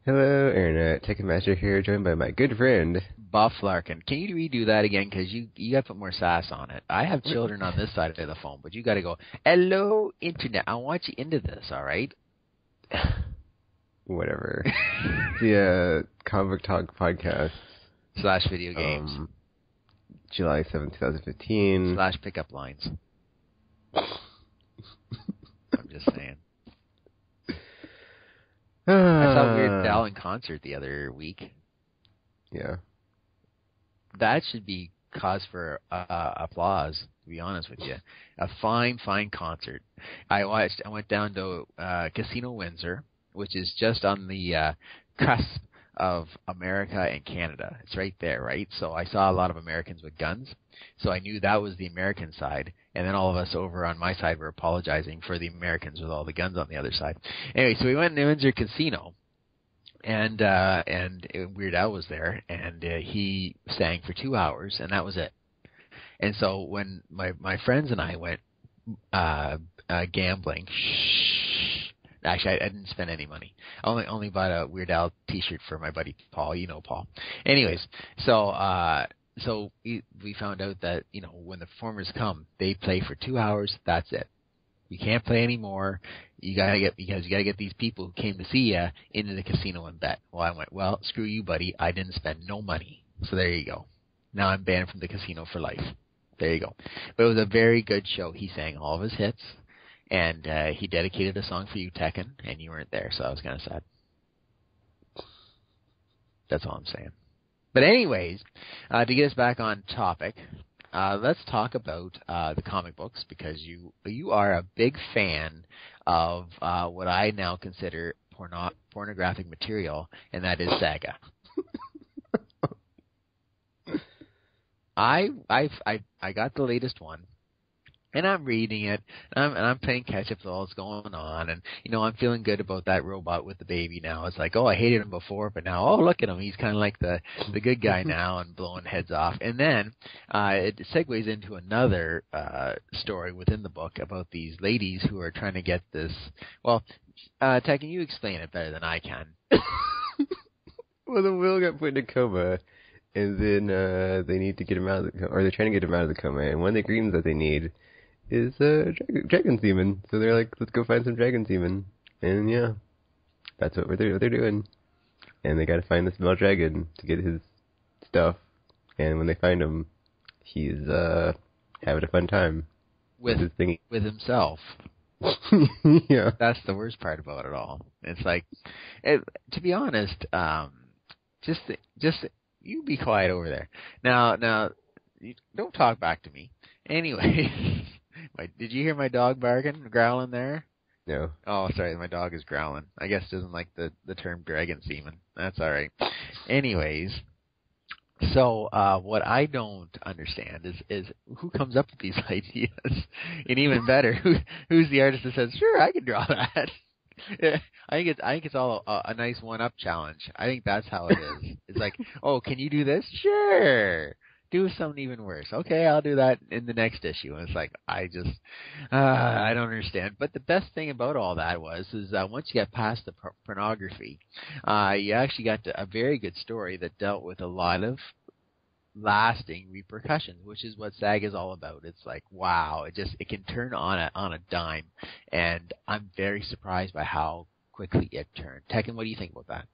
Hello, Internet. Ticketmaster here, joined by my good friend. Buff Larkin. Can you redo that again? Because you got to put more sass on it. I have children on this side of the phone, but you got to go, hello, Internet. I want you into this, all right? Whatever. The Comic Talk Podcast. / video games. July 7th, 2015. / pickup lines. I'm just saying. I saw Weird Al in concert the other week. Yeah. That should be cause for applause, to be honest with you. A fine, fine concert. I went down to Casino Windsor, which is just on the cusp of America and Canada. It's right there, right? So I saw a lot of Americans with guns. So I knew that was the American side. And then all of us over on my side were apologizing for the Americans with all the guns on the other side. Anyway, so we went to Windsor Casino. And Weird Al was there, and he sang for 2 hours, and that was it. And so when my friends and I went gambling, actually I didn't spend any money. I only bought a Weird Al T-shirt for my buddy Paul. You know Paul. Anyways, so we found out that when the performers come, they play for 2 hours. That's it. You can't play anymore. You gotta get these people who came to see you into the casino and bet. Well, I went, well, screw you, buddy. I didn't spend no money. So there you go. Now I'm banned from the casino for life. There you go. But it was a very good show. He sang all of his hits, and he dedicated a song for you, Tekken, and you weren't there, so I was kind of sad. That's all I'm saying. But anyways, to get us back on topic, let's talk about the comic books, because you are a big fan of what I now consider pornographic material, and that is Saga. I got the latest one, and I'm reading it, and I'm playing catch up with all that's going on, and I'm feeling good about that robot with the baby now. It's like, oh, I hated him before, but now, oh, look at him, he's kind of like the good guy now and blowing heads off. And then it segues into another story within the book about these ladies who are trying to get this. Well, Tekken, you explain it better than I can. Well, the Will got put in a coma, and then they need to get him out of the coma, or they're trying to get him out of the coma, and one of the ingredients that they need is dragon semen. So they're like, let's go find some dragon semen. And yeah, that's what they're doing. And they gotta find this male dragon to get his stuff. And when they find him, he's having a fun time with his thingy. With himself. Yeah. That's the worst part about it all. It's like, to be honest, just you be quiet over there. Now, you don't talk back to me. Anyway. Did you hear my dog growling there? No. Oh, sorry, my dog is growling. I guess doesn't like the term dragon semen. That's all right. Anyways, so what I don't understand is who comes up with these ideas, and even better, who's the artist that says, sure, I can draw that. I think it's all a nice one-up challenge. I think that's how it is. It's like, oh, can you do this? Sure. Do something even worse. Okay, I'll do that in the next issue. And it's like, I don't understand. But the best thing about all that is once you got past the pornography, you actually got a very good story that dealt with a lot of lasting repercussions, which is what Saga is all about. It's like, wow, it can turn on a dime, and I'm very surprised by how quickly it turned. Tekken, what do you think about that?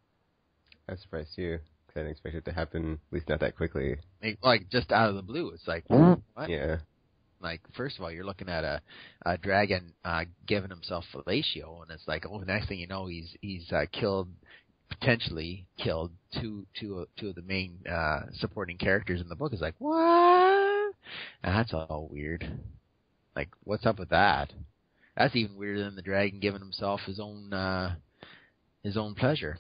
I was surprised too. I didn't expect it to happen, at least not that quickly. Like, just out of the blue. It's like, what? Yeah. Like, first of all, you're looking at a dragon giving himself fellatio, and it's like, oh, the next thing you know, he's potentially killed two of the main supporting characters in the book. It's like, what? And that's all weird. Like, what's up with that? That's even weirder than the dragon giving himself his own pleasure.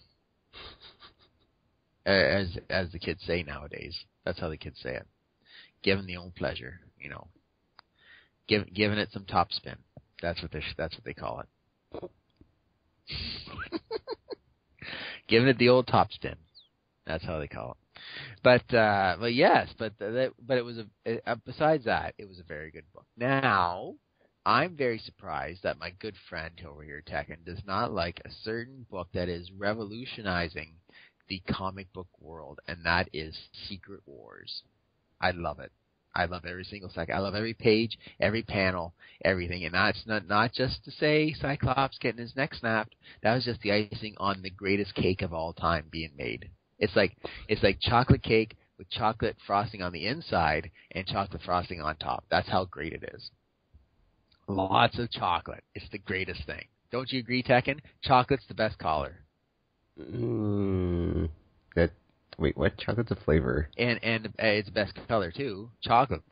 As the kids say nowadays. That's how the kids say it. Giving the own pleasure, giving it some top spin. That's what they call it. Giving it the old top spin. That's how they call it. But yes, but it was besides that, it was a very good book. Now, I'm very surprised that my good friend over here, Tekken, does not like a certain book that is revolutionizing the comic book world, and that is Secret Wars. I love it. I love every single second. I love every page, every panel, everything. And that's not just to say Cyclops getting his neck snapped. That was just the icing on the greatest cake of all time being made. It's like chocolate cake with chocolate frosting on the inside and chocolate frosting on top. That's how great it is. Lots of chocolate. It's the greatest thing. Don't you agree, Tekken? Chocolate's the best color. Wait, what? Chocolate's a flavor. And it's the best color, too. Chocolate.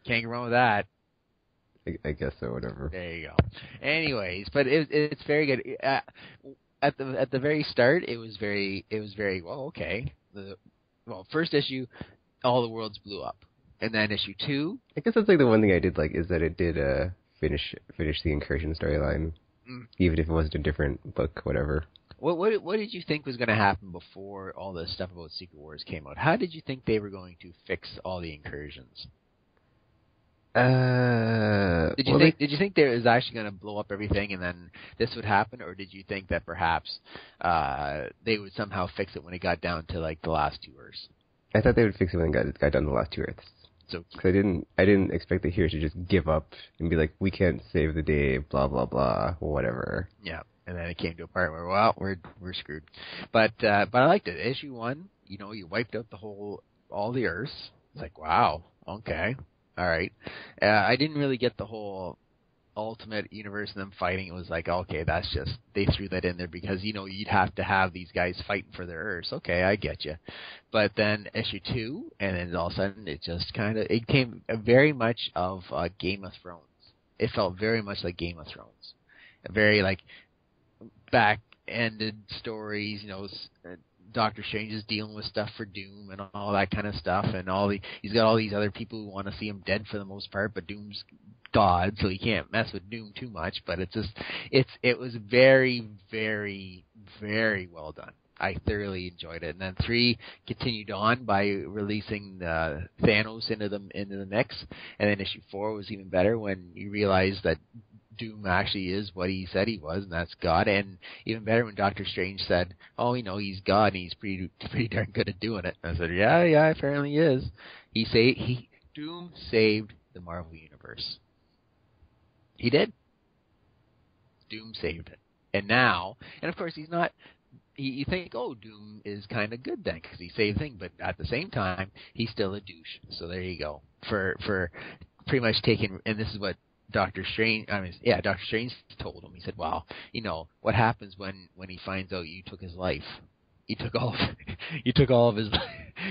Can't go wrong with that. I guess so, whatever. There you go. Anyways, but it's very good. At the very start, it was very well, okay. First issue, all the worlds blew up. And then issue 2. I guess that's like the one thing I did like is that it did finish the Incursion storyline, even if it wasn't a different book, whatever. What did you think was going to happen before all this stuff about Secret Wars came out? How did you think they were going to fix all the incursions? Did you think there was actually going to blow up everything and then this would happen, or did you think that perhaps they would somehow fix it when it got down to like the last 2 Earths? I thought they would fix it when it got down to the last 2 Earths. So I didn't expect the heroes to just give up and be like, we can't save the day, blah blah blah, whatever. Yeah, and then it came to a part where we're screwed. But I liked it. Issue 1, you wiped out all the Earths. It's like, wow, okay, all right. I didn't really get the whole Ultimate Universe and them fighting. It was like, okay, that's just, they threw that in there because you'd have to have these guys fighting for their Earths. Okay, I get you. But then issue 2, and then all of a sudden it just it came very much of Game of Thrones. It felt very much like Game of Thrones, very like back-ended stories. Doctor Strange is dealing with stuff for Doom and all that kind of stuff, and he's got all these other people who want to see him dead for the most part, but Doom's God, so you can't mess with Doom too much. But it was very, very, very well done. I thoroughly enjoyed it. And then 3 continued on by releasing Thanos into the mix, and then issue 4 was even better when you realized that Doom actually is what he said he was, and that's God. And even better when Doctor Strange said, "Oh, he's God, and he's pretty darn good at doing it." And I said, "Yeah, apparently he is." Doom saved the Marvel Universe. He did. Doom saved it, and of course he's not. You think, oh, Doom is kind of good then because he saved things, but at the same time he's still a douche. So there you go for pretty much taking. And this is what Doctor Strange told him. He said, "Well, what happens when he finds out you took his life? He took all of his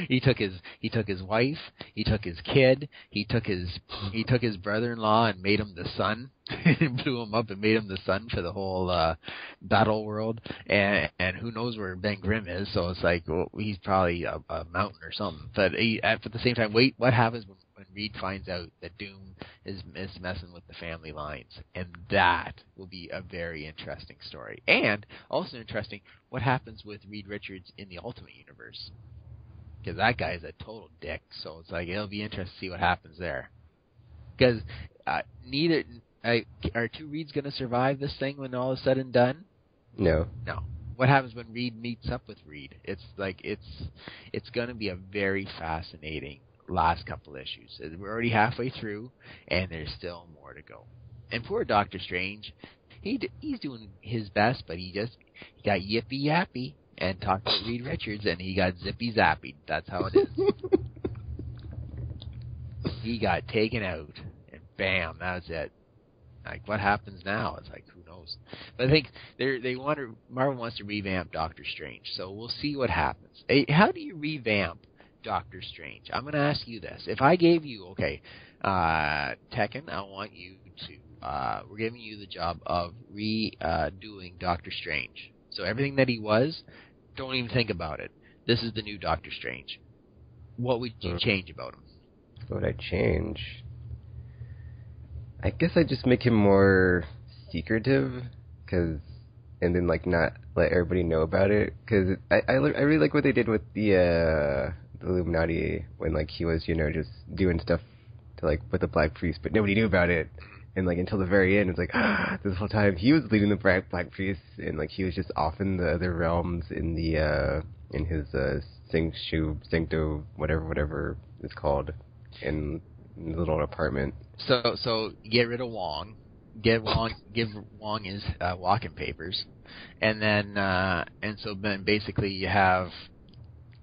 he took his wife, he took his kid, he took his brother-in-law and made him the sun, and blew him up and made him the sun for the whole battle world, and who knows where Ben Grimm is? So it's like, well, he's probably a mountain or something. But at the same time, wait, what happens when Reed finds out that Doom is messing with the family lines? And that will be a very interesting story. And also interesting, what happens with Reed Richards in the Ultimate Universe? Because that guy is a total dick. So it's like, it'll be interesting to see what happens there. Because are 2 Reeds going to survive this thing when all is said and done? No. What happens when Reed meets up with Reed? It's going to be a very fascinating last couple issues. We're already halfway through, and there's still more to go. And poor Doctor Strange, he's doing his best, but he got yippy yappy and talked to Reed Richards, and he got zippy zappy. That's how it is. He got taken out, and bam, that was it. Like, what happens now? It's like, who knows? But I think Marvel wants to revamp Doctor Strange, so we'll see what happens. How do you revamp Doctor Strange? I'm going to ask you this. If I gave you, Tekken, I want you to, we're giving you the job of redoing Doctor Strange. So everything that he was, don't even think about it. This is the new Doctor Strange. What would you change about him? What would I change? I guess I'd just make him more secretive, and then not let everybody know about it. Because I really like what they did with the the Illuminati when like he was just doing stuff to like with the Black Priest, but nobody knew about it. And like until the very end, it's like this whole time he was leading the Black Priest, and like he was just off in the other realms in the in his Sancto whatever it's called, in the little apartment. So get rid of Wong. Give Wong his walking papers, and then basically you have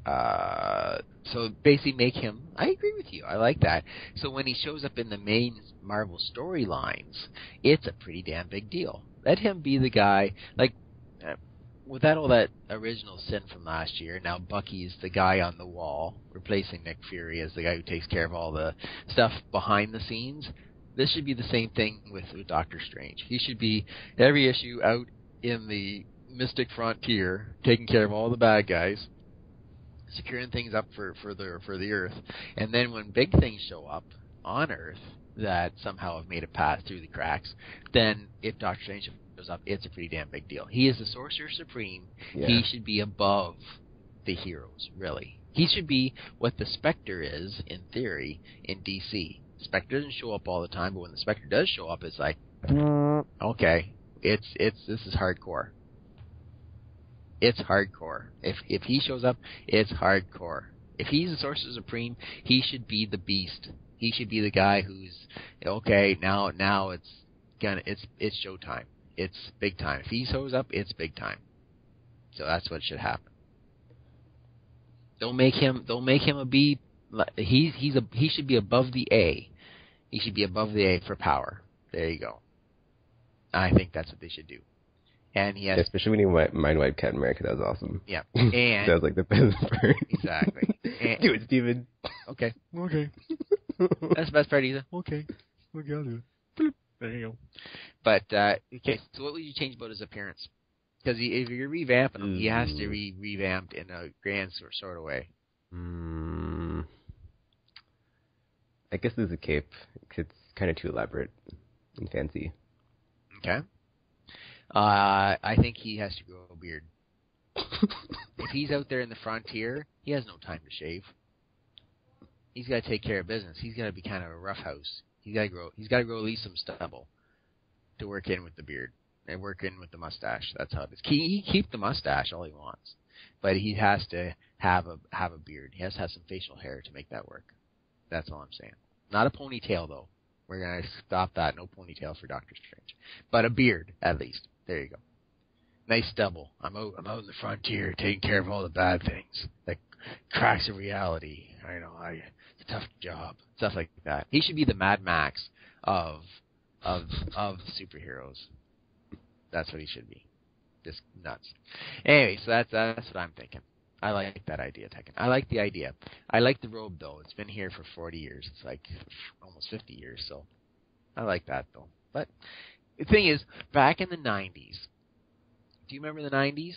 so basically make him. I agree with you. I like that. So when he shows up in the main Marvel storylines, it's a pretty damn big deal. Let him be the guy. Like without all that original sin from last year, now Bucky's the guy on the wall, replacing Nick Fury as the guy who takes care of all the stuff behind the scenes. This should be the same thing with Doctor Strange. He should be every issue out in the Mystic Frontier, taking care of all the bad guys, securing things up for the Earth, and then when big things show up on Earth that somehow have made it pass through the cracks, then if Doctor Strange shows up, it's a pretty damn big deal. He is the Sorcerer Supreme. Yeah. He should be above the heroes, really. He should be what the Spectre is, in theory, in DC. Spectre doesn't show up all the time, but when the Spectre does show up, it's like, okay, this is hardcore. It's hardcore. If he shows up, it's hardcore. If he's the Sorcerer Supreme, he should be the beast. He should be the guy who's okay. Now it's showtime. It's big time. If he shows up, it's big time. So that's what should happen. Don't make him a B. He should be above the A. He should be above the A for power. There you go. I think that's what they should do. And he has, especially when he mind wiped Captain America. That was awesome. Yeah, and that was like the best part. Exactly. And, do it, Steven. Okay. That's the best part, Ethan. Okay, I'll do it. There you go. But okay, so what would you change about his appearance? Because if you're revamping him, he has to be revamped in a grand sort of way. I guess there's a cape. It's kind of too elaborate and fancy. Okay. I think he has to grow a beard. If he's out there in the frontier, he has no time to shave. He's got to take care of business. He's got to be kind of a roughhouse. He's got to grow at least some stubble to work in with the beard and work in with the mustache. That's how it is. He keep the mustache all he wants, but he has to have a beard. He has to have some facial hair to make that work. That's all I'm saying. Not a ponytail though. We're gonna stop that. No ponytail for Doctor Strange, but a beard at least. There you go. Nice stubble. I'm out in the frontier taking care of all the bad things, like cracks of reality. I know. It's a tough job. Stuff like that. He should be the Mad Max of superheroes. That's what he should be. Just nuts. Anyway, so that's what I'm thinking. I like that idea, Tekken. I like the idea. I like the robe, though. It's been here for 40 years. It's like almost 50 years, so I like that, though. But the thing is, back in the 90s, do you remember the 90s?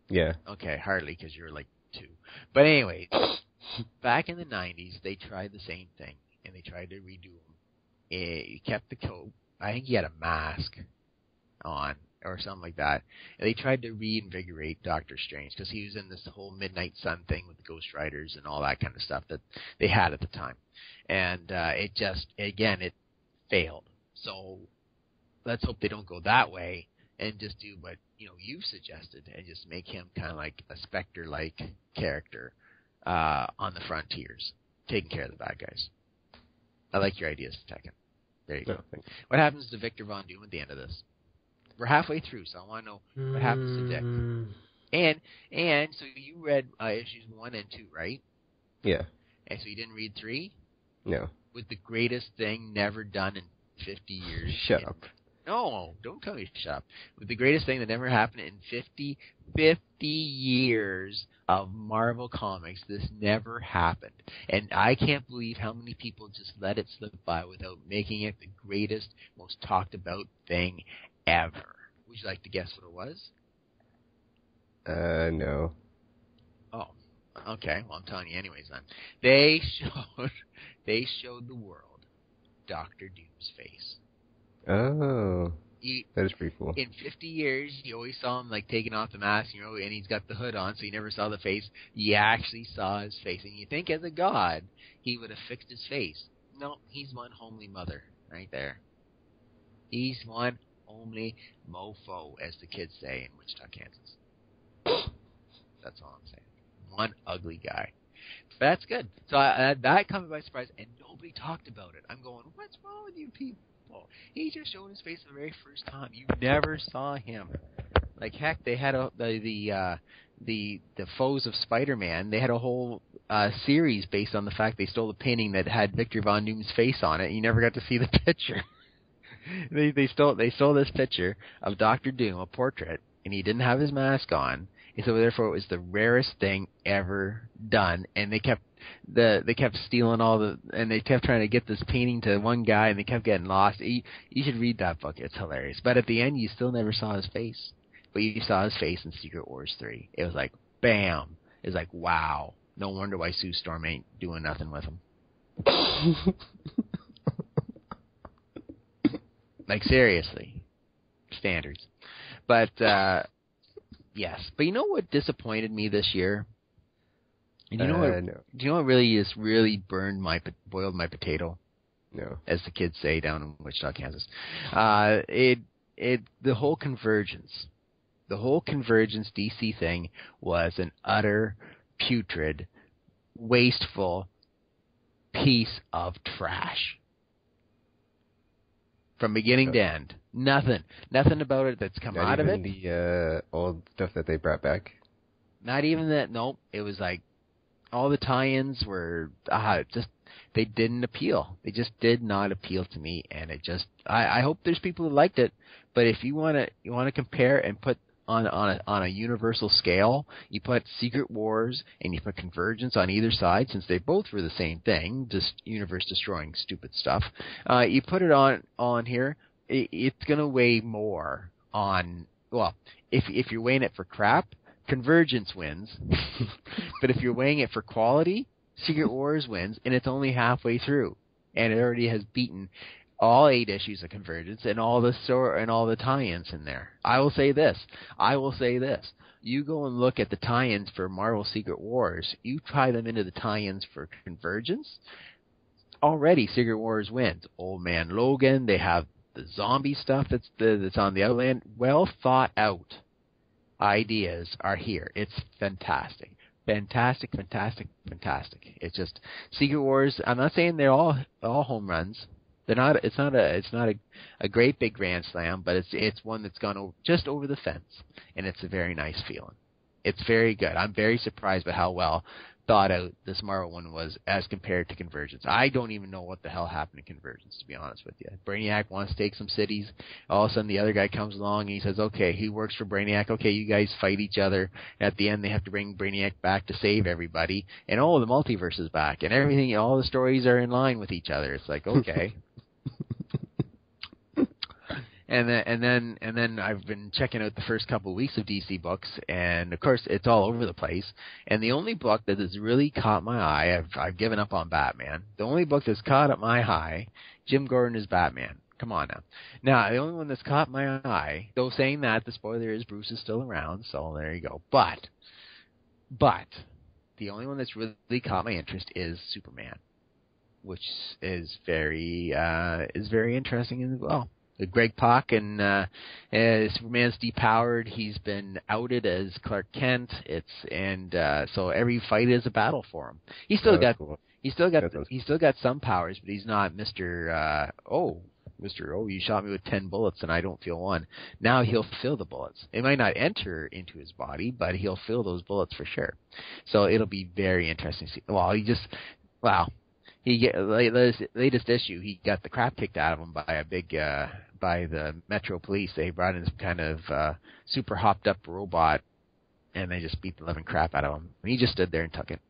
Yeah. Okay, hardly, because you're like 2. But anyway, back in the 90s, they tried the same thing, and they tried to redo him. He kept the coat. I think he had a mask on, or something like that. And they tried to reinvigorate Doctor Strange because he was in this whole Midnight Sun thing with the Ghost Riders and all that kind of stuff that they had at the time. And it failed. So let's hope they don't go that way and just do what you've suggested and just make him kind of like a Spectre-like character on the frontiers, taking care of the bad guys. I like your ideas, Tekken. There you go. What happens to Victor Von Doom at the end of this? We're halfway through, so I want to know what happens to Dick. And so you read issues 1 and 2, right? Yeah. And so you didn't read 3? No. With the greatest thing never done in 50 years. Shut up. No, don't tell me to shut up. With the greatest thing that never happened in 50 years of Marvel Comics, this never happened. And I can't believe how many people just let it slip by without making it the greatest, most talked about thing ever. Would you like to guess what it was? No. Oh, okay. Well, I'm telling you anyways then. They showed the world Doctor Doom's face. Oh. That is pretty cool. In 50 years, you always saw him like taking off the mask, and he's got the hood on, so you never saw the face. You actually saw his face, and you think as a god, he would have fixed his face. No, he's one homely mother right there. He's one homely mofo, as the kids say in Wichita, Kansas. That's all I'm saying. One ugly guy. But that's good. So that caught me by surprise, and nobody talked about it. I'm going, what's wrong with you people? He just showed his face the very first time. You never saw him. Like heck, they had the Foes of Spider-Man. They had a whole series based on the fact they stole a painting that had Victor Von Doom's face on it. And you never got to see the picture. they stole this picture of Dr. Doom, a portrait, and he didn't have his mask on. And so therefore, it was the rarest thing ever done. And they kept stealing and they kept trying to get this painting to one guy, and they kept getting lost. You should read that book; it's hilarious. But at the end, you still never saw his face, but you saw his face in Secret Wars 3. It was like, bam! It was like, wow! No wonder why Sue Storm ain't doing nothing with him. Like seriously, standards. But yes, but you know what disappointed me this year? And you know what? No. Do you know what really boiled my potato? No. As the kids say down in Wichita, Kansas. The whole Convergence DC thing was an utter putrid, wasteful piece of trash. From beginning to end. Nothing about it that's come out of it. Not even the old stuff that they brought back? Not even that, nope. It was like, all the tie-ins were, they didn't appeal. They just did not appeal to me, and it just, I hope there's people who liked it, but if you want to compare and put on a universal scale, you put Secret Wars and you put Convergence on either side, since they both were the same thing, just universe-destroying stupid stuff. You put it on here, it's going to weigh more on, well, if you're weighing it for crap, Convergence wins. But if you're weighing it for quality, Secret Wars wins, and it's only halfway through, and it already has beaten all 8 issues of Convergence and all the tie-ins in there. I will say this. You go and look at the tie-ins for Marvel Secret Wars. You tie them into the tie-ins for Convergence. Already, Secret Wars wins. Old Man Logan. They have the zombie stuff that's on the Outland. Well thought out ideas are here. It's fantastic. Fantastic. It's just Secret Wars. I'm not saying they're all home runs. They're not. It's not a great big grand slam, but it's one that's gone just over the fence, and it's a very nice feeling. It's very good. I'm very surprised by how well thought out this Marvel one was as compared to Convergence. I don't even know what the hell happened in Convergence, to be honest with you. Brainiac wants to take some cities. All of a sudden, the other guy comes along and he says, okay, he works for Brainiac. Okay, you guys fight each other. At the end, they have to bring Brainiac back to save everybody. And the multiverse is back. And everything, all the stories are in line with each other. It's like, okay. And then I've been checking out the first couple of weeks of DC books, and of course it's all over the place. And the only book that has really caught my eye, I've given up on Batman. The only book that's caught up my eye, Jim Gordon is Batman. Come on now. Now the only one that's caught my eye, though saying that, the spoiler is Bruce is still around, so there you go. But the only one that's really caught my interest is Superman, which is very interesting as well. Greg Pak and Superman's depowered. He's been outed as Clark Kent. So every fight is a battle for him. He's still got some powers, but he's not Mr. You shot me with 10 bullets and I don't feel one. Now he'll feel the bullets. It might not enter into his body, but he'll feel those bullets for sure. So it'll be very interesting to see. Latest issue, he got the crap kicked out of him by the Metro Police. They brought in some kind of super hopped up robot, and they just beat the living crap out of him. And he just stood there and took it.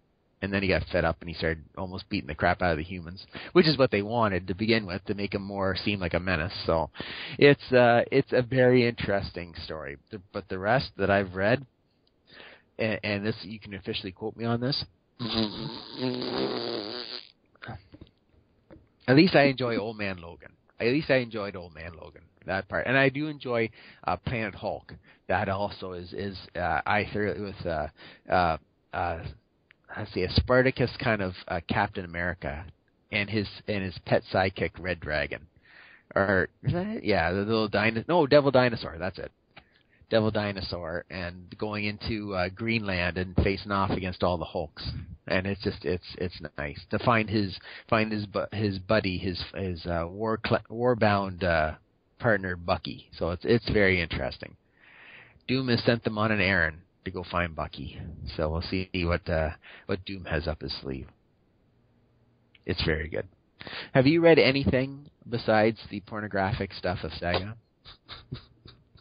And then he got fed up and he started almost beating the crap out of the humans, which is what they wanted to begin with, to make him seem like a menace. So it's a very interesting story. But the rest that I've read, and this, you can officially quote me on this. At least I enjoy Old Man Logan. At least I enjoyed Old Man Logan that part. And I do enjoy Planet Hulk. That also is I thoroughly with let's see, a Spartacus kind of Captain America and his pet sidekick Red Dragon. Or is that it? Yeah, the little Devil Dinosaur. That's it. Devil Dinosaur, and going into Greenland and facing off against all the Hulks, and it's nice to find his buddy, his war-bound partner Bucky. So it's very interesting. Doom has sent them on an errand to go find Bucky. So we'll see what Doom has up his sleeve. It's very good. Have you read anything besides the pornographic stuff of Saga?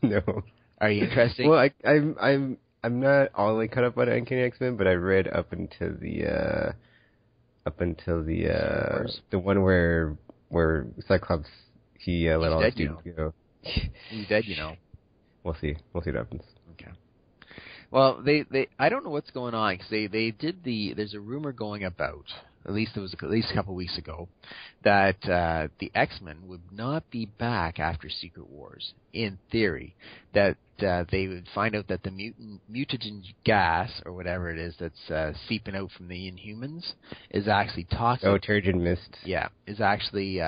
No. Are you interested? Well, I'm not all the way caught up on Uncanny X-Men, but I read up until the one where Cyclops let all the students go. He's dead, you know. We'll see what happens. Okay. Well, they I don't know what's going on because they did there's a rumor going about. At least a couple of weeks ago, that the X-Men would not be back after Secret Wars. In theory, that they would find out that the mutagen gas or whatever it is that's seeping out from the Inhumans is actually toxic. Oh, Terrigen Mist. Yeah, is actually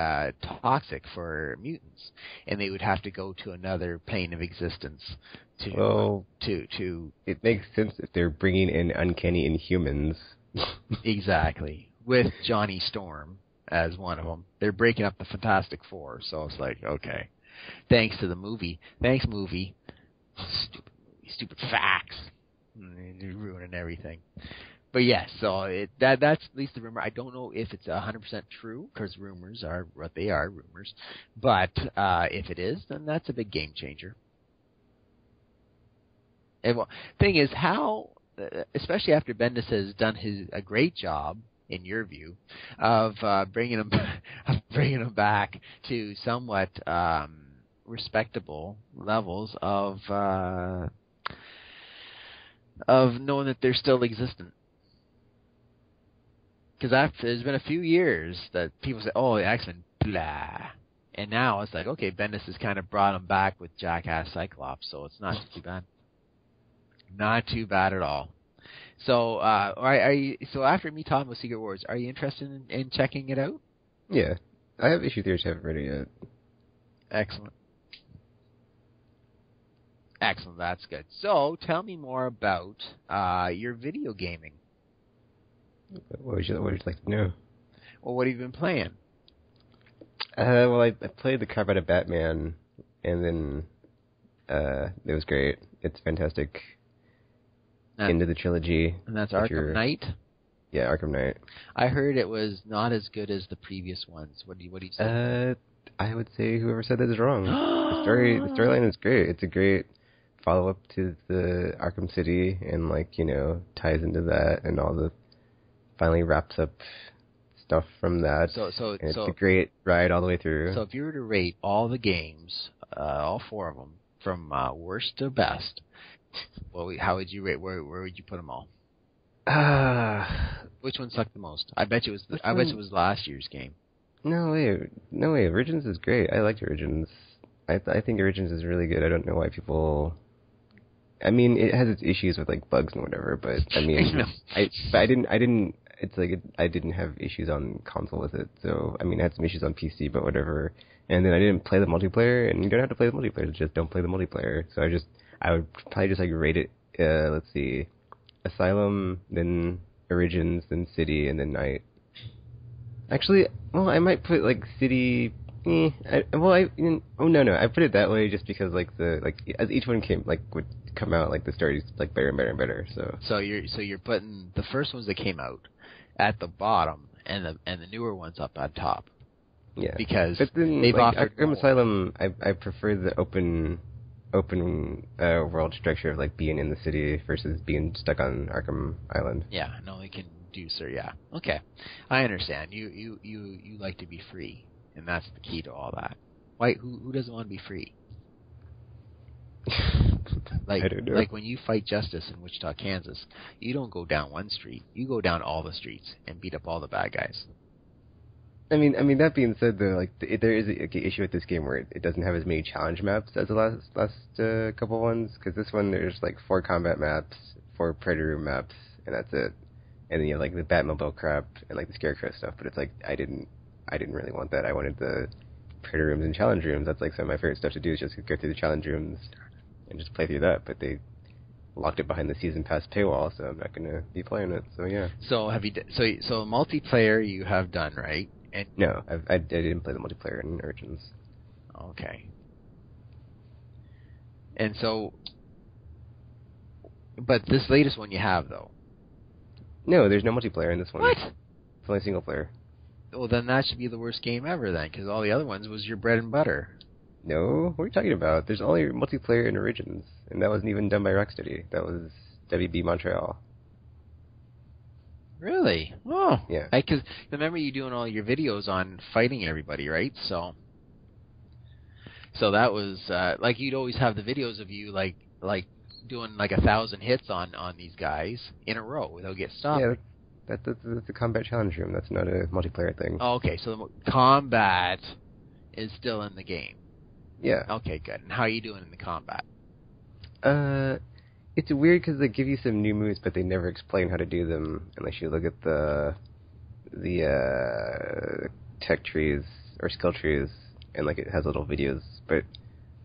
toxic for mutants, and they would have to go to another plane of existence to. It makes sense if they're bringing in uncanny Inhumans. Exactly. With Johnny Storm as one of them. They're breaking up the Fantastic Four, so it's like, okay. Thanks to the movie. Thanks, movie. Stupid facts. You're ruining everything. But yes, so that's at least the rumor. I don't know if it's 100% true, because rumors are what they are, rumors. But if it is, then that's a big game changer. And well, thing is, how, especially after Bendis has done a great job, in your view, of bringing them back to somewhat respectable levels of knowing that they're still existent. Because there's been a few years that people say, "Oh, the X-Men, blah," and now it's like, okay, Bendis has kind of brought them back with Jackass Cyclops, so it's not too bad. Not too bad at all. So, so after me talking about Secret Wars, are you interested in checking it out? Yeah. I have issue 3, which I haven't read it yet. Excellent. That's good. So, tell me more about your video gaming. What would you like to know? Well, what have you been playing? Well, I played the crap out of Batman, and then it was great. It's fantastic. Into the trilogy. And that's Arkham Knight? Yeah, Arkham Knight. I heard it was not as good as the previous ones. What do you say? I would say whoever said that is wrong. The storyline is great. It's a great follow-up to the Arkham City, and ties into that, and finally wraps up stuff from that. So it's a great ride all the way through. So if you were to rate all the games, all 4 of them, from worst to best, well, how would you rate? Where would you put them all? Which one sucked the most? I bet it was last year's game. No way. Origins is great. I liked Origins. I think Origins is really good. I don't know why people. I mean, it has its issues with bugs and whatever, but I mean, I didn't. It's I didn't have issues on console with it. So I mean, I had some issues on PC, but whatever. And then I didn't play the multiplayer, and you don't have to play the multiplayer. Just don't play the multiplayer. So I would probably just rate it, let's see, Asylum, then Origins, then City, and then Night. Actually, well, I might put City. No, I put it that way just because as each one would come out, the story's better and better and better. So you're putting the first ones that came out at the bottom, and the newer ones up on top. Yeah, because but then, they've offered Arkham Asylum. I prefer the open world structure of being in the city versus being stuck on Arkham Island. Yeah, no, they can do so. Yeah, okay, I understand. You like to be free, and that's the key to all that. Why? Who doesn't want to be free? I don't know. When you fight justice in Wichita, Kansas, you don't go down one street. You go down all the streets and beat up all the bad guys. I mean that being said, though, like there is an issue with this game where it doesn't have as many challenge maps as the last couple ones. Because this one there's like 4 combat maps, 4 predator room maps, and that's it. And then you have like the Batmobile crap and like the Scarecrow stuff. But it's like I didn't really want that. I wanted the predator rooms and challenge rooms. That's like some of my favorite stuff to do is just go through the challenge rooms and just play through that. But they locked it behind the season pass paywall, so I'm not gonna be playing it. So yeah. So have you? So multiplayer you have done, right? And no, I didn't play the multiplayer in Origins. Okay. And so, but this latest one you have though. No, there's no multiplayer in this one. What? It's only single player. Well, then that should be the worst game ever then, because all the other ones was your bread and butter. No, what are you talking about? There's only multiplayer in Origins, and that wasn't even done by Rocksteady. That was WB Montreal. Really? Oh. Yeah. Because remember you doing all your videos on fighting everybody, right? So that was like you'd always have the videos of you like doing like 1,000 hits on these guys in a row without getting stopped. Yeah, that's a combat challenge room. That's not a multiplayer thing. Oh, okay, so the combat is still in the game. Yeah. Okay, good. And how are you doing in the combat? It's weird because they give you some new moves, but they never explain how to do them unless you look at the tech trees or skill trees, and like it has little videos. But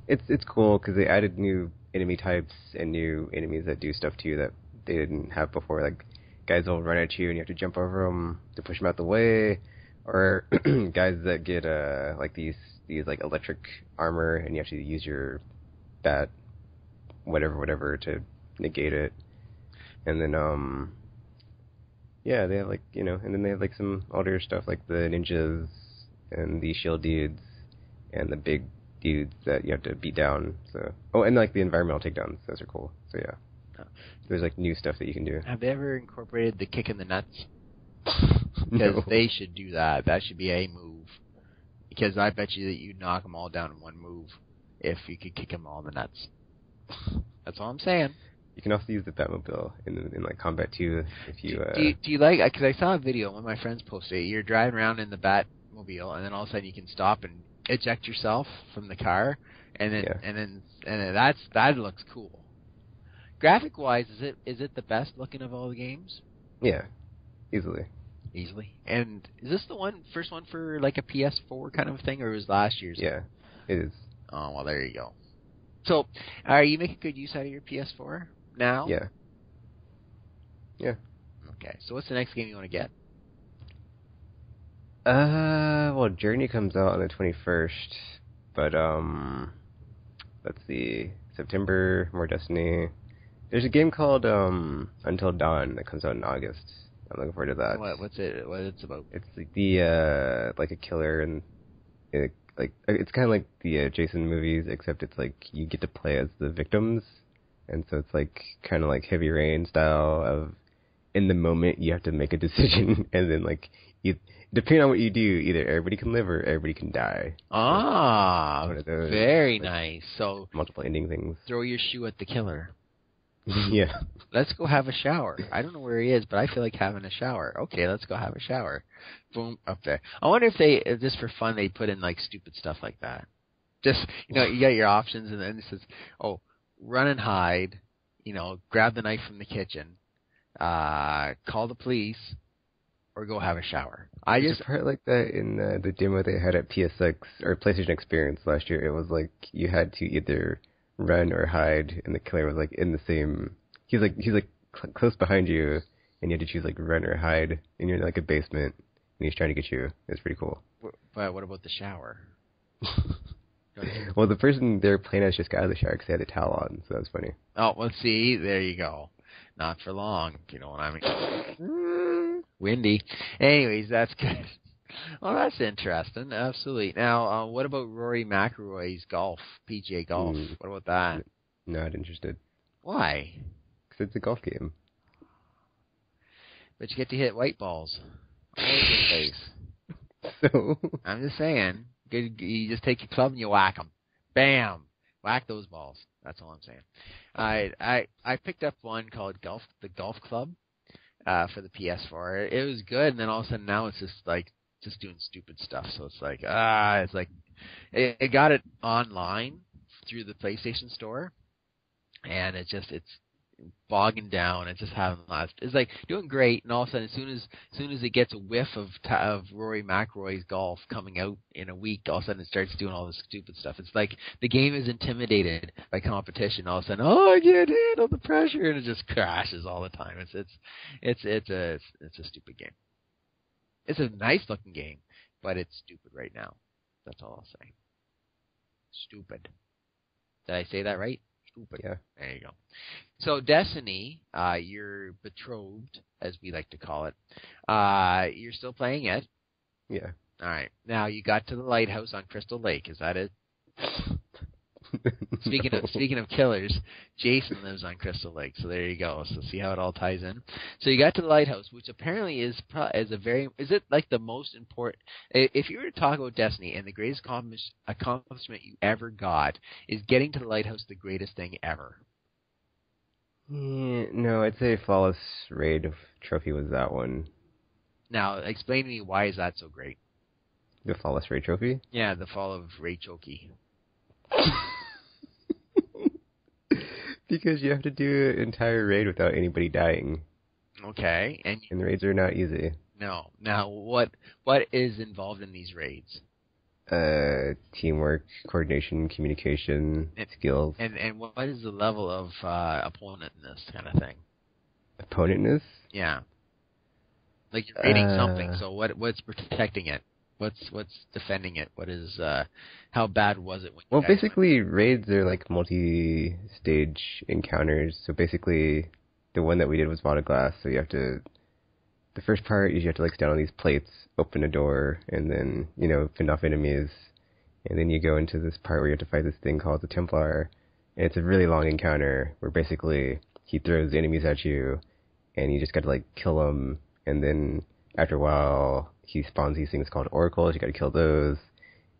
it's cool because they added new enemy types and new enemies that do stuff to you that they didn't have before. Like guys will run at you and you have to jump over them to push them out the way, or guys that get like these like electric armor and you have to use your bat whatever to negate it. And then yeah, they have like, and then they have like some older stuff like the ninjas and the shield dudes and the big dudes that you have to beat down. So and like the environmental takedowns, those are cool. So yeah, there's like new stuff that you can do. Have they ever incorporated the kick in the nuts? Because they should do that. That should be a move. Because I bet you that you'd knock them all down in one move if you could kick them all in the nuts. That's all I'm saying. You can also use the Batmobile in like Combat 2 if you... Do you like... Because I saw a video, one of my friends posted it. You're driving around in the Batmobile, and then all of a sudden you can stop and eject yourself from the car, and then that looks cool. Graphic-wise, is it the best looking of all the games? Yeah, easily. And is this the first one for like a PS4 kind of thing, or was last year's? Yeah, it is. Oh, well, there you go. So, are you making good use out of your PS4 now? Yeah. Yeah. Okay, so what's the next game you want to get? Well, Journey comes out on the 21st, but, let's see, September, more Destiny. There's a game called, Until Dawn that comes out in August. I'm looking forward to that. What's it? What it's about? It's like like a killer, and it's kind of like the Jason movies, except it's like you get to play as the victims, and so it's like kind of like Heavy Rain style of in the moment you have to make a decision, and then like depending on what you do, either everybody can live or everybody can die. Ah, very like, nice. So multiple ending things. Throw your shoe at the killer. Yeah. Let's go have a shower. I don't know where he is, but I feel like having a shower. Okay, let's go have a shower. Boom, up there. I wonder if just for fun, they put in like stupid stuff like that. Just, you got your options, and then it says, run and hide, grab the knife from the kitchen, call the police, or go have a shower. There's a part like that in the demo they had at PSX or PlayStation Experience last year. It was like you had to either run or hide, and the killer was like in the same. He's like close behind you, and you had to choose like run or hide, and you're in like a basement, and he's trying to get you. It's pretty cool. But what about the shower? Well, the person they were playing as just got out of the shower because they had a towel on, so that was funny. Oh, well, see, there you go. Not for long, if you know what I mean. Windy. Anyways, that's good. Well, that's interesting. Absolutely. Now, what about Rory McIlroy's golf, PGA golf? What about that? Not interested. Why? Because it's a golf game. But you get to hit white balls all over the place. So? I'm just saying. You just take your club and you whack them. Bam! Whack those balls. That's all I'm saying. I picked up one called the Golf Club for the PS4. It was good, and then all of a sudden now it's just like just doing stupid stuff. So it's like it's like it got it online through the PlayStation Store, and it's bogging down. It's just having last. It's like doing great, and all of a sudden, as soon as it gets a whiff of Rory McIlroy's golf coming out in a week, all of a sudden it starts doing all this stupid stuff. It's like the game is intimidated by competition. All of a sudden, I can't handle the pressure, and it just crashes all the time. It's a stupid game. It's a nice looking game, but it's stupid right now. That's all I'll say. Stupid. Did I say that right? Stupid. Yeah. There you go. So Destiny, you're betrothed, as we like to call it. You're still playing it. Yeah. All right. Now you got to the lighthouse on Crystal Lake. Is that it? Speaking of killers, Jason lives on Crystal Lake. So there you go. So see how it all ties in. So you got to the lighthouse, which apparently is it like the most important? If you were to talk about Destiny and the greatest accomplishment you ever got, is getting to the lighthouse the greatest thing ever? Yeah, no, I'd say Flawless Raid trophy was that one. Now, explain to me, why is that so great? The Flawless Raid trophy? Yeah, the fall of Ray Choki. Because you have to do an entire raid without anybody dying. Okay, and the raids are not easy. No. Now, what is involved in these raids? Teamwork, coordination, communication, skills. And what is the level of opponent in this kind of thing? Opponentness? Yeah. Like you're raiding something, so what's protecting it? What's defending it? What is how bad was it when you guys basically raids are like multi-stage encounters. So basically the one that we did was Vault of Glass, so you have to the first part is you have to like stand on these plates, open a door, and then, fend off enemies. And then you go into this part where you have to fight this thing called the Templar. And it's a really long encounter where basically he throws enemies at you and you just got to like kill them. And then after a while he spawns these things called oracles. You got to kill those.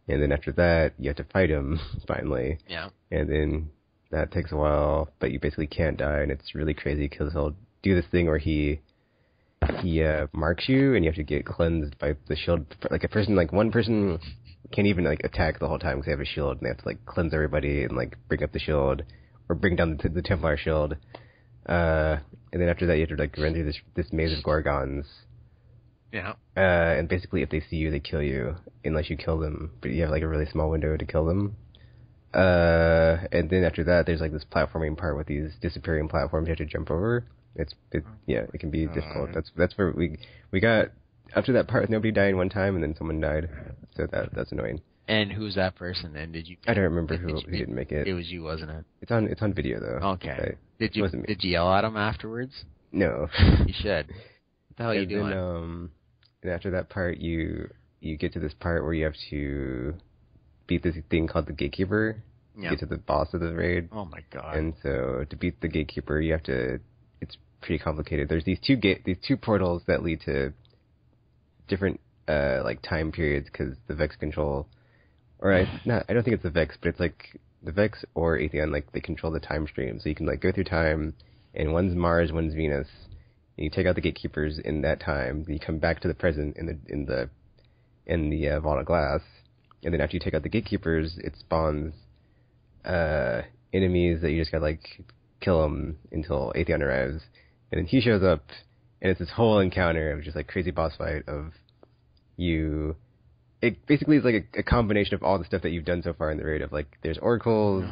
And then after that you have to fight him finally. Yeah. And then that takes a while, but you basically can't die, and it's really crazy because he'll do this thing where he marks you, and you have to get cleansed by the shield. Like one person can't even like attack the whole time because they have a shield, and they have to like cleanse everybody and like bring up the shield or bring down the Templar shield. And then after that, you have to like run through this maze of Gorgons. Yeah. And basically, if they see you, they kill you unless you kill them. But you have like a really small window to kill them. And then after that, there's like this platforming part with these disappearing platforms you have to jump over. It can be difficult. That's where we got up to that part with nobody dying one time, and then someone died. So that's annoying. And who's that person? And did you? I don't remember who didn't make it. It was you, wasn't it? It's on video though. Okay. Did you yell at him afterwards? No. You should. What the hell are you doing? And after that part, you get to this part where you have to beat this thing called the Gatekeeper. Yeah. Get to the boss of the raid. Oh my god. And so to beat the Gatekeeper, you have to. It's pretty complicated. There's these two portals that lead to different like time periods because the Vex control, I don't think it's the Vex, but it's like the Vex or Atheon, like they control the time stream, so you can like go through time, and one's Mars, one's Venus, and you take out the Gatekeepers in that time, then you come back to the present in the Vault of Glass, and then after you take out the Gatekeepers, it spawns enemies that you just gotta like kill them until Atheon arrives, and then he shows up, and it's this whole encounter of just like crazy boss fight of you. It basically is like a combination of all the stuff that you've done so far in the raid of like there's oracles,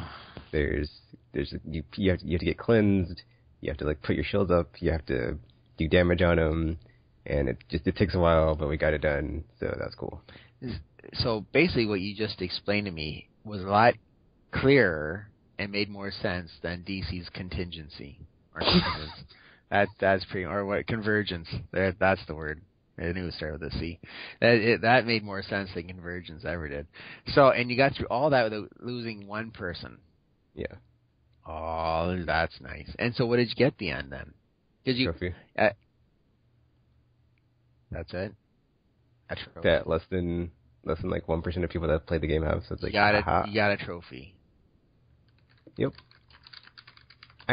you have to get cleansed, you have to like put your shields up, you have to do damage on them, and it takes a while, but we got it done, so that's cool. So basically, what you just explained to me was a lot clearer and made more sense than DC's contingency or convergence. That's pretty, or what, convergence. That's the word. I knew it started with a C. That made more sense than Convergence ever did. So, and you got through all that without losing one person. Yeah. Oh, that's nice. And so, what did you get at the end then? Trophy. That's it. A trophy. That less than like 1% of people that play the game have. So it's like you got a trophy. Yep.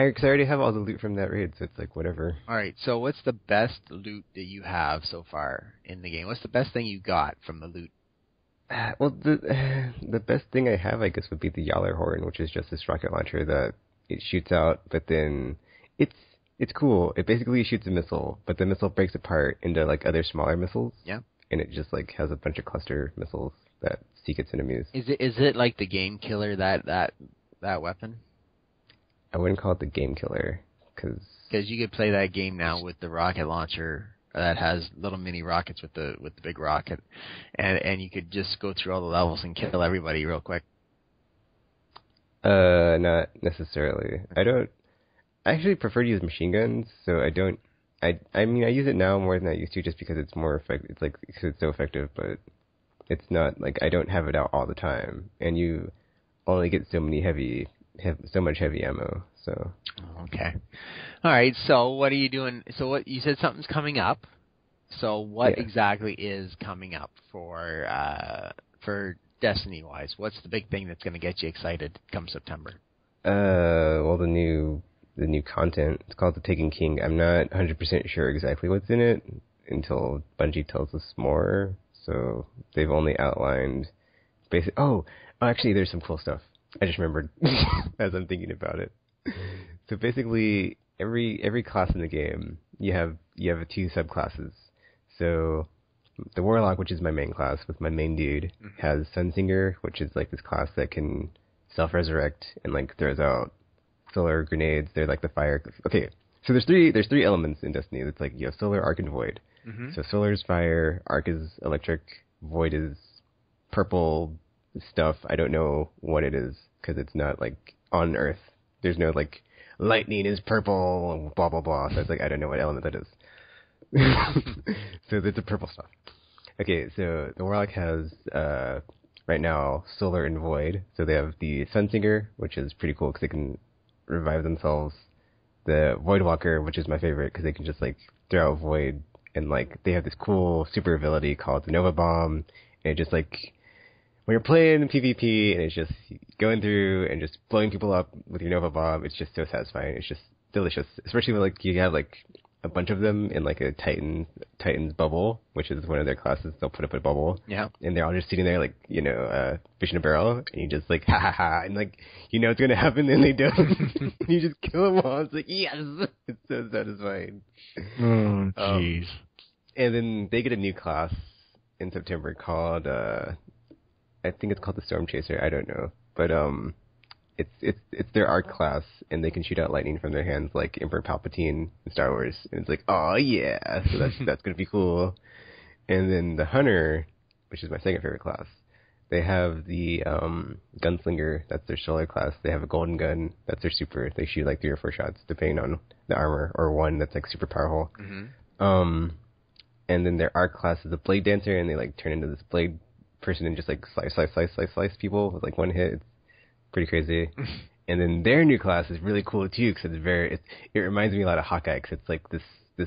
Cause I already have all the loot from that raid, so it's like whatever. All right. So what's the best loot that you have so far in the game? What's the best thing you got from the loot? Well, the best thing I have, I guess, would be the Yowler Horn, which is just this rocket launcher that it shoots out, but then it's cool. It basically shoots a missile, but the missile breaks apart into like other smaller missiles. Yeah. And it just like has a bunch of cluster missiles that seek its enemies. Is it like the game killer that weapon? I wouldn't call it the game killer, because you could play that game now with the rocket launcher that has little mini rockets with the big rocket, and you could just go through all the levels and kill everybody real quick. Not necessarily. I actually prefer to use machine guns, so I don't. I mean, I use it now more than I used to, just because it's more effective. It's like because it's so effective, but it's not like I don't have it out all the time, and you only get so much heavy ammo. So. Okay. All right. So what are you doing? So what you said something's coming up. So what exactly is coming up for Destiny wise? What's the big thing that's going to get you excited come September? Well, the new content. It's called The Taken King. I'm not 100% sure exactly what's in it until Bungie tells us more. So they've only outlined basic. Oh, actually, there's some cool stuff. I just remembered as I'm thinking about it. So basically, every class in the game, you have two subclasses. So the Warlock, which is my main class with my main dude, has Sunsinger, which is like this class that can self-resurrect and like throws out solar grenades. They're like the fire. Okay, so there's three elements in Destiny. It's like you have solar, arc, and void. Mm-hmm. So solar is fire, arc is electric, void is purple stuff. I don't know what it is because it's not like on Earth. There's no like lightning is purple, blah blah blah. So it's like I don't know what element that is. So there's the purple stuff. Okay, so the Warlock has right now solar and void. So they have the Sunsinger, which is pretty cool because they can revive themselves. The Voidwalker, which is my favorite because they can just like throw out void, and like they have this cool super ability called the Nova Bomb, and it just like when you're playing PvP and it's just going through and just blowing people up with your Nova Bomb, it's just so satisfying. It's just delicious, especially when like you have like a bunch of them in like a Titan's bubble, which is one of their classes. They'll put up a bubble, and they're all just sitting there like fish in a barrel, and you just like ha ha ha, and like it's gonna happen, and they don't. You just kill them all. It's like yes, it's so satisfying. Oh jeez. And then they get a new class in September called I think it's called the Storm Chaser. I don't know, but it's their arc class, and they can shoot out lightning from their hands like Emperor Palpatine in Star Wars. And it's like, oh yeah, so that's gonna be cool. And then the Hunter, which is my second favorite class, they have the Gunslinger. That's their solar class. They have a golden gun. That's their super. They shoot like 3 or 4 shots depending on the armor, or one that's like super powerful. Mm-hmm. And then their arc class is a Blade Dancer, and they like turn into this blade person and just like slice people with like one hit. It's pretty crazy. And then their new class is really cool too because it reminds me a lot of Hawkeye because it's like this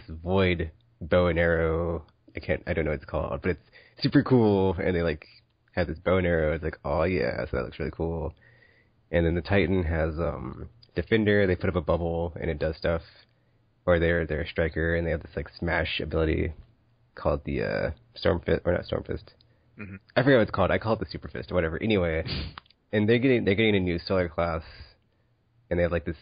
void bow and arrow. I don't know what it's called, but it's super cool. And they like have this bow and arrow. It's like, oh yeah, so that looks really cool. And then the Titan has Defender. They put up a bubble and it does stuff. Or they're a striker and they have this like smash ability called the Stormfist, or not Stormfist. Mm-hmm. I forget what it's called. I call it the Super Fist or whatever. Anyway, and they're getting a new solar class, and they have like this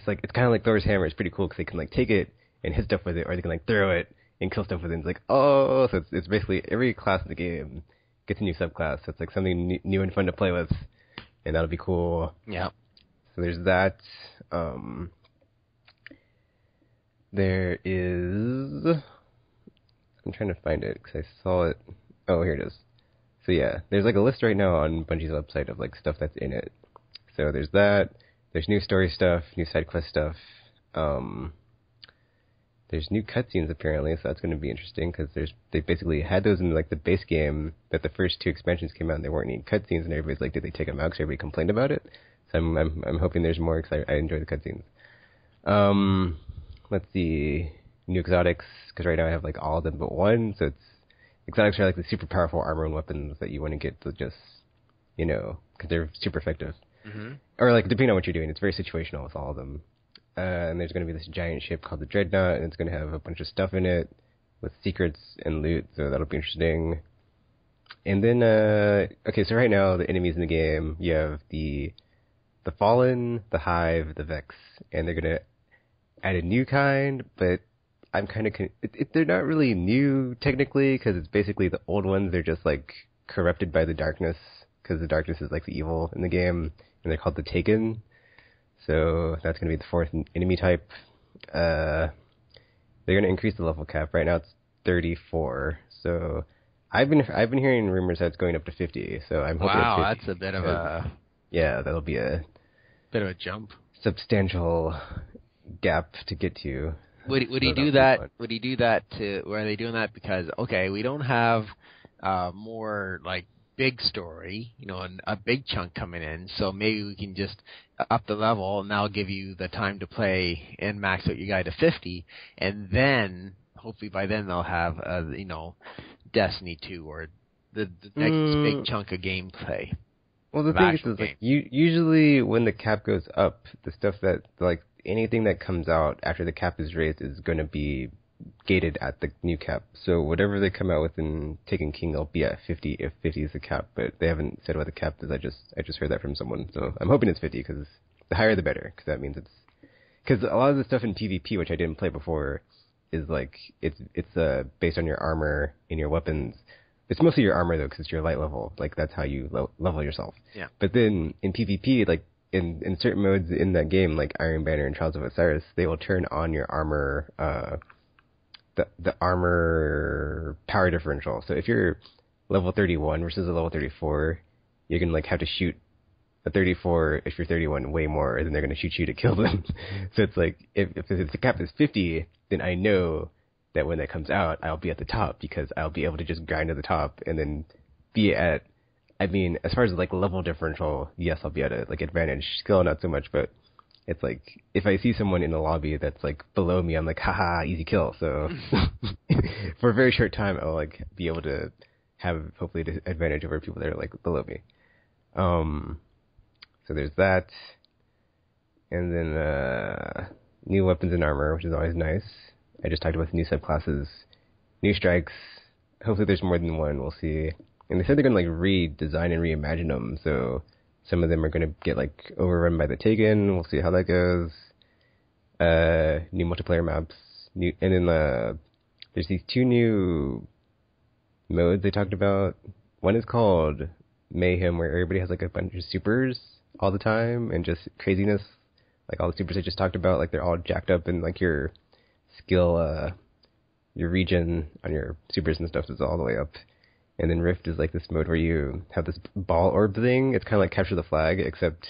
like it's kind of like Thor's hammer. It's pretty cool because they can like take it and hit stuff with it, or they can like throw it and kill stuff with it. And it's like so it's basically every class in the game gets a new subclass. So it's like something new and fun to play with, and that'll be cool. Yeah. So there's that. There is. I'm trying to find it because I saw it. Oh, here it is. So yeah, there's like a list right now on Bungie's website of like stuff that's in it. So there's that. There's new story stuff, new side quest stuff. There's new cutscenes apparently, so that's going to be interesting because they basically had those in like the base game, but the first 2 expansions came out and there weren't any cutscenes, and everybody's like, did they take them out? Because everybody complained about it. So I'm hoping there's more because I enjoy the cutscenes. Let's see, new exotics because right now I have like all of them but one, so it's. Exotics are like the super powerful armor and weapons that you want to get to just, because they're super effective. Mm-hmm. Or like depending on what you're doing, it's very situational with all of them. and there's going to be this giant ship called the Dreadnought, and it's going to have a bunch of stuff in it with secrets and loot, so that'll be interesting. And then, okay, so right now the enemies in the game, you have the Fallen, the Hive, the Vex, and they're going to add a new kind, but I'm kind of they're not really new technically because it's basically the old ones. They're just like corrupted by the darkness because the darkness is like the evil in the game, and they're called the Taken. So that's going to be the fourth enemy type. They're going to increase the level cap. Right now it's 34. So I've been hearing rumors that it's going up to 50. So I'm hoping. Wow, it's 50 that's a bit of a that'll be a bit of a jump. Substantial gap to get to. Would he do that? Would he do that to? Or are they doing that because we don't have more like big story, and a big chunk coming in, so maybe we can just up the level and that'll give you the time to play and max out your guy to 50, and then hopefully by then they'll have Destiny 2 or the next big chunk of gameplay. Well, the thing is like usually when the cap goes up, the stuff that like anything that comes out after the cap is raised is going to be gated at the new cap. So whatever they come out with in Taken King, they'll be at 50 if 50 is the cap. But they haven't said what the cap is. I just heard that from someone. So I'm hoping it's 50 because the higher the better. Because that means because a lot of the stuff in PvP, which I didn't play before, is like it's based on your armor and your weapons. It's mostly your armor though, because it's your light level. Like that's how you level yourself. Yeah. But then in PvP, like in certain modes in that game, like Iron Banner and Trials of Osiris, they will turn on your armor, the armor power differential. So if you're level 31 versus a level 34, you're gonna like have to shoot a 34 if you're 31 way more, and then they're gonna shoot you to kill them. So it's like if the cap is 50, then I know that when that comes out, I'll be at the top because I'll be able to just grind to the top and then be at. I mean, as far as like level differential, yes, I'll be at a like advantage. Skill, not so much, but it's like if I see someone in the lobby that's like below me, I'm like, haha, easy kill. So for a very short time, I'll like be able to have hopefully the advantage over people that are like below me. So there's that, and then new weapons and armor, which is always nice. I just talked about the new subclasses, new strikes. Hopefully, there's more than one. We'll see. And they said they're going to like redesign and reimagine them, so some of them are going to get like overrun by the Taken. We'll see how that goes. New multiplayer maps, and then there's these two new modes they talked about. One is called Mayhem, where everybody has like a bunch of supers all the time and just craziness, like all the supers I just talked about. Like they're all jacked up, and like your skill, your regen on your supers and stuff is all the way up. And then Rift is like this mode where you have this ball orb thing. It's kind of like capture the flag, except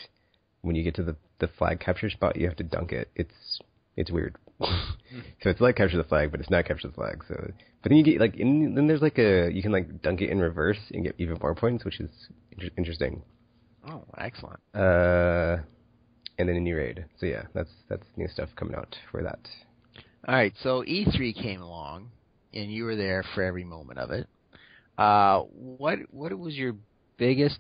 when you get to the flag capture spot, you have to dunk it. It's weird. So it's like capture the flag, but it's not capture the flag. So, but then you get like, then there's like you can like dunk it in reverse and get even more points, which is interesting. Oh, excellent. And then a new raid. So yeah, that's new stuff coming out for that. All right, so E3 came along, and you were there for every moment of it. What was your biggest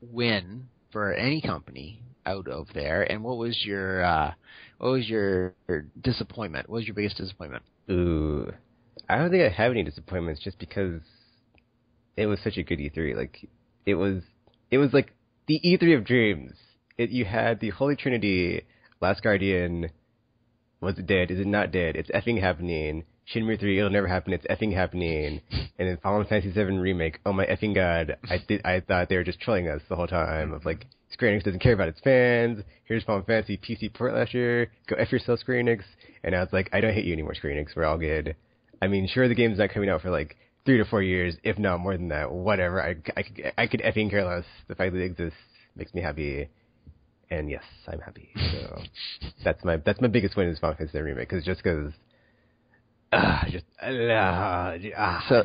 win for any company out of there, and what was your disappointment? What was your biggest disappointment? Ooh, I don't think I have any disappointments, just because it was such a good E3. Like it was like the E3 of dreams. You had the Holy Trinity, Last Guardian. Was it dead? Is it not dead? It's effing happening. Shenmue 3, it'll never happen. It's effing happening. And then Final Fantasy 7 Remake. Oh my effing god! I thought they were just trolling us the whole time. Of like, Square Enix doesn't care about its fans. Here's Final Fantasy PC port last year. Go F yourself, Square Enix. And I was like, I don't hate you anymore, Square Enix. We're all good. I mean, sure, the game's not coming out for like 3 to 4 years, if not more than that. Whatever. I could effing care less. The fact that it exists makes me happy. And yes, I'm happy. So that's my biggest win is Final Fantasy 7 Remake, because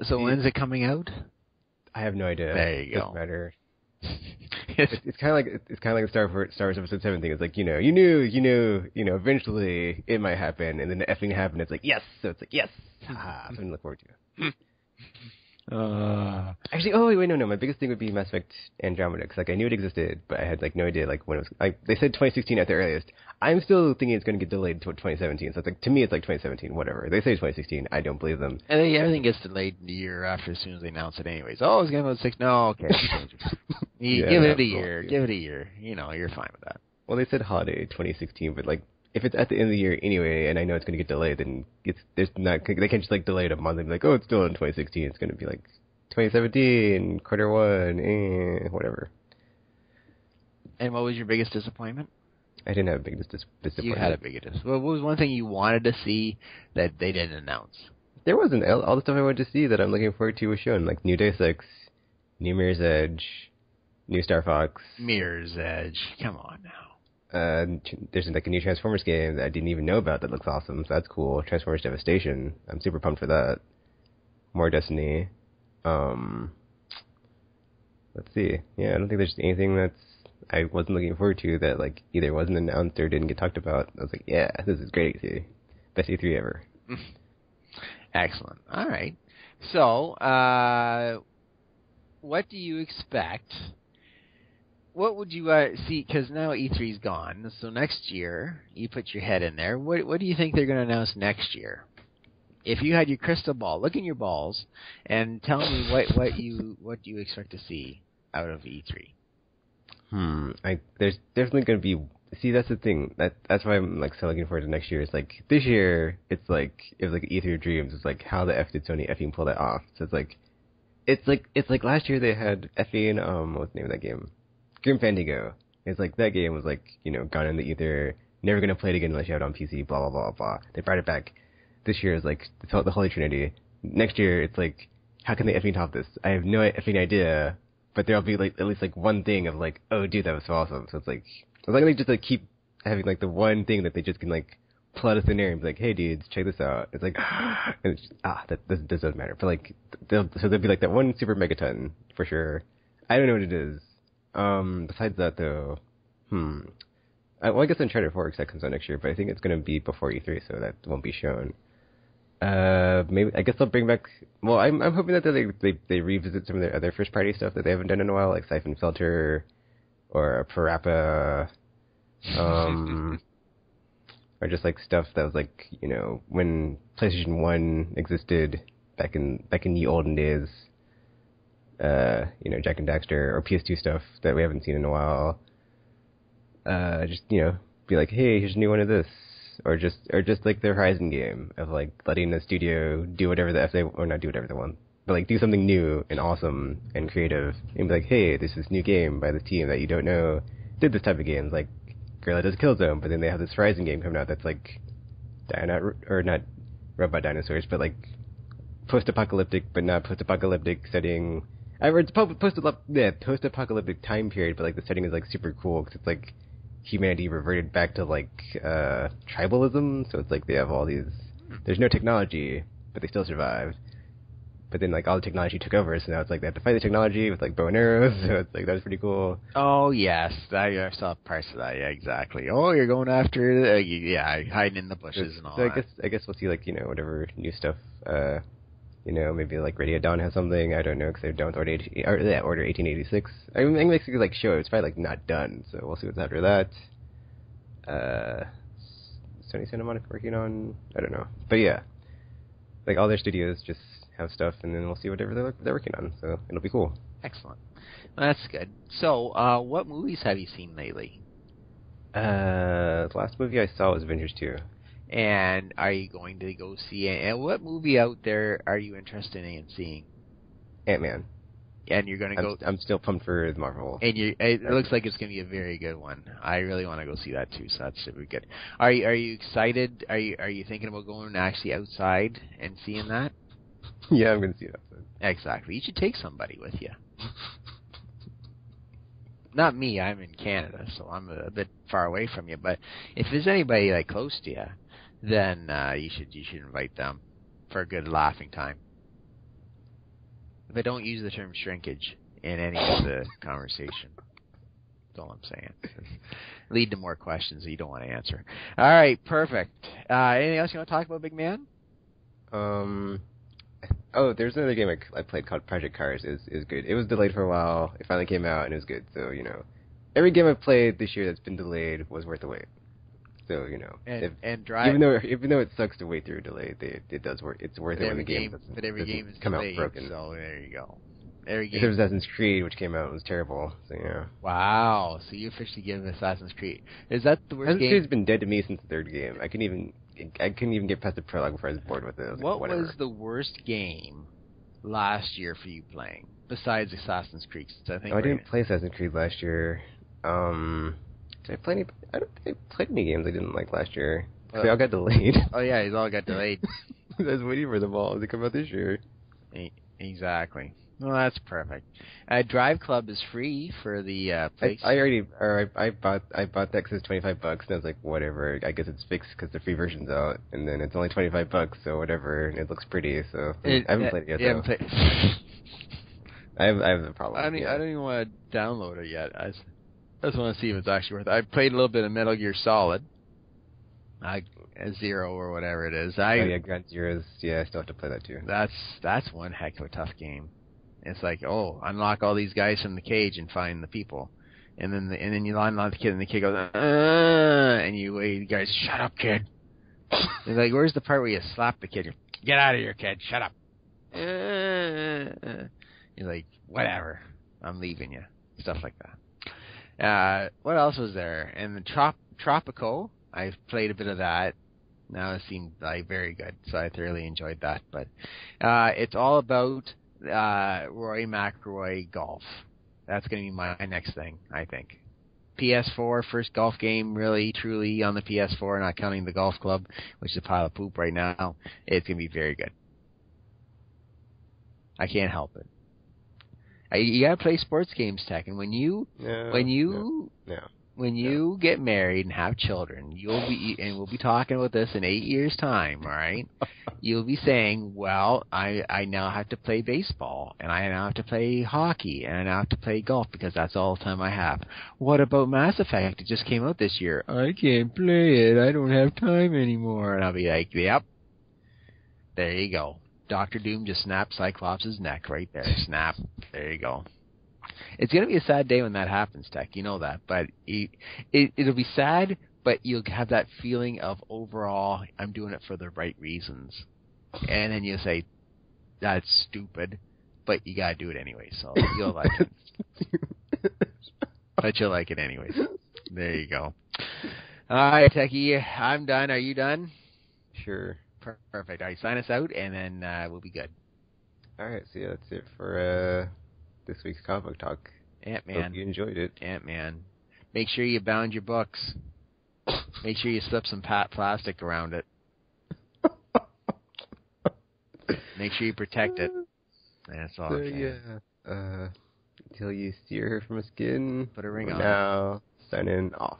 So when's it coming out? I have no idea. There you go. Doesn't matter. It's kind of like the Star Wars Episode 7 thing. It's like, you knew, eventually it might happen, and then the effing happened. It's like, yes. So it's like, yes. Something to look forward to. Actually, oh wait, no. My biggest thing would be Mass Effect Andromeda, because like I knew it existed, but I had like no idea like when it was. Like they said 2016 at the earliest. I'm still thinking it's going to get delayed until 2017. So it's like to me, it's like 2017. Whatever they say 2016, I don't believe them. And then everything gets delayed a year after as soon as they announce it anyways. Oh, it's going to go 6. No, okay. Give it a year. Give it a year. You know, you're fine with that. Well, they said holiday 2016, but like if it's at the end of the year anyway, and I know it's going to get delayed, then there's not they can't just like delay it a month and be like, oh, it's still in 2016. It's going to be like 2017 Q1, whatever. And what was your biggest disappointment? I didn't have a big disappointment. You had a big disappointment. Well, what was one thing you wanted to see that they didn't announce? There wasn't. All the stuff I wanted to see that I'm looking forward to was shown, like new Deus Ex, new Mirror's Edge, new Star Fox. Mirror's Edge. Come on now. There's like a new Transformers game that I didn't even know about that looks awesome, so that's cool. Transformers Devastation. I'm super pumped for that. More Destiny. Let's see. Yeah, I don't think there's anything that's I wasn't looking forward to that like either wasn't announced or didn't get talked about. I was like, yeah, this is great. Best E3 ever. Excellent. All right. So, what do you expect? What would you see? Because now E3's gone. So next year, you put your head in there. What do you think they're going to announce next year? If you had your crystal ball, look in your balls and tell me what you expect to see out of E3. There's definitely going to be. See, that's the thing. That's why I'm like so looking forward to next year. It's like this year, it was like E3 of Dreams. It's like how the F did Sony effing pull that off? So it's like last year they had effing what's the name of that game? Grim Fandango. It's like that game was like gone in the ether. Never gonna play it again unless you have it on PC. Blah blah blah blah. They brought it back. This year is like the Holy Trinity. Next year it's like how can they effing top this? I have no effing idea. But there'll be like at least like one thing of like, oh dude, that was so awesome. So it's like they just like keep having like the one thing that they just can like pull out of thin air and be like, hey dudes, check this out. It's like and it's just, that doesn't matter. But like there'll be like that one super megaton for sure. I don't know what it is. Besides that though, I guess Uncharted 4 that comes out next year, but I think it's gonna be before E3, so that won't be shown. Maybe I guess they'll bring back. Well, I'm hoping that they revisit some of their other first party stuff that they haven't done in a while, like Siphon Filter or Parappa, or just like stuff that was like when PlayStation 1 existed back in the olden days. Jak and Daxter or PS2 stuff that we haven't seen in a while. Just be like, hey, here's a new one of this. Or just like the Horizon game of like letting the studio do whatever the F they or not do whatever they want, but like do something new and awesome and creative and be like, hey, this is new game by this team that you don't know did this type of games like Guerrilla does Killzone, but then they have this Horizon game coming out that's like not robot dinosaurs, but like post-apocalyptic but not post-apocalyptic setting. It's post-apocalyptic time period, but like the setting is like super cool because it's like humanity reverted back to like tribalism, so it's like they have all these. There's no technology, but they still survived. But then like all the technology took over, so now it's like they have to fight the technology with like bow and arrows. So it's like that's pretty cool. Oh yes, I saw parts of that. Yeah, exactly. Oh, you're going after hiding in the bushes and all so that. I guess we'll see like whatever new stuff. Maybe like Radio Dawn has something. I don't know because they're done with Order 1886. I mean, basically like show it's probably like not done. So we'll see what's after that. Sony Santa Monica working on I don't know, but yeah, like all their studios just have stuff, and then we'll see whatever they're working on. So it'll be cool. Excellent. Well, that's good. So, what movies have you seen lately? The last movie I saw was Avengers 2. And are you going to go see it? And what movie out there are you interested in seeing? Ant-Man. And you're going to go... I'm still pumped for the Marvel. And it looks like it's going to be a very good one. I really want to go see that too, so that should be good. Are you excited? Are you thinking about going actually outside and seeing that? Yeah, I'm going to see it outside. Exactly. You should take somebody with you. Not me. I'm in Canada, so I'm a bit far away from you. But if there's anybody like close to you, then you should invite them for a good laughing time. But don't use the term shrinkage in any of the conversation. That's all I'm saying. Lead to more questions that you don't want to answer. All right, perfect. Anything else you want to talk about, big man? Oh, there's another game I played called Project Cars. Is good. It was delayed for a while. It finally came out and it was good. So every game I've played this year that's been delayed was worth the wait. So and drive. Even though it sucks to wait through a delay, it does work. It's worth it when the game doesn't. But every game is come delayed, out broken. so there you go. Every game. Except Assassin's Creed, which came out and was terrible. So yeah. Wow. So you officially give Assassin's Creed. Is that the worst Assassin's game? Creed's been dead to me since the third game. I couldn't even get past the prologue before I was bored with it. What whatever. was the worst game last year for you playing besides Assassin's Creed? I didn't play Assassin's Creed last year. Did I play any? I don't think I played any games I didn't like last year. They all got delayed. Oh yeah, these all got delayed. I was waiting for them all to come out this year. Exactly. Well, that's perfect. Drive Club is free for the place. I bought that because it's $25, and I was like, whatever. I guess it's fixed because the free version's out, and then it's only $25, so whatever. And it looks pretty, so I haven't played it yet. Though. I have a problem. I don't even want to download it yet. I just want to see if it's actually worth it. I played a little bit of Metal Gear Solid. Zero or whatever it is. Ground Zeroes. Yeah, I still have to play that too. That's one heck of a tough game. It's like, unlock all these guys from the cage and find the people, and then you unlock the kid, and the kid goes, and you wait, guys, shut up, kid. It's like, where's the part where you slap the kid? Get out of here, kid. Shut up. You're like, whatever, I'm leaving you. Stuff like that. What else was there? And the Tropico, I played a bit of that. Now it seemed like very good, so I thoroughly enjoyed that. But it's all about Roy McIlroy golf. That's going to be my next thing, I think. PS4, first golf game, really, truly, on the PS4, not counting the golf club, which is a pile of poop right now. It's going to be very good. I can't help it. You got to play sports games, Tech, and when you get married and have children, we'll be talking about this in 8 years' time, all right? You'll be saying, well, I now have to play baseball, and I now have to play hockey, and I now have to play golf because that's all the time I have. What about Mass Effect? It just came out this year. I can't play it. I don't have time anymore. And I'll be like, yep. There you go. Dr. Doom just snapped Cyclops' neck right there. Snap. There you go. It's going to be a sad day when that happens, Tech. You know that. But it'll be sad, but you'll have that feeling of overall, I'm doing it for the right reasons. And then you'll say, that's stupid, but you got to do it anyway, so you'll like it. But you'll like it anyways. There you go. All right, Techie, I'm done. Are you done? Sure. Perfect. All right, sign us out, and then we'll be good. All right, so yeah, that's it for this week's comic book talk. Ant-Man. Hope you enjoyed it. Ant-Man. Make sure you bound your books. Make sure you slip some plastic around it. Make sure you protect it. That's all I'm saying. Yeah. Until you steer her from a skin. Put a ring on. Now, signing off.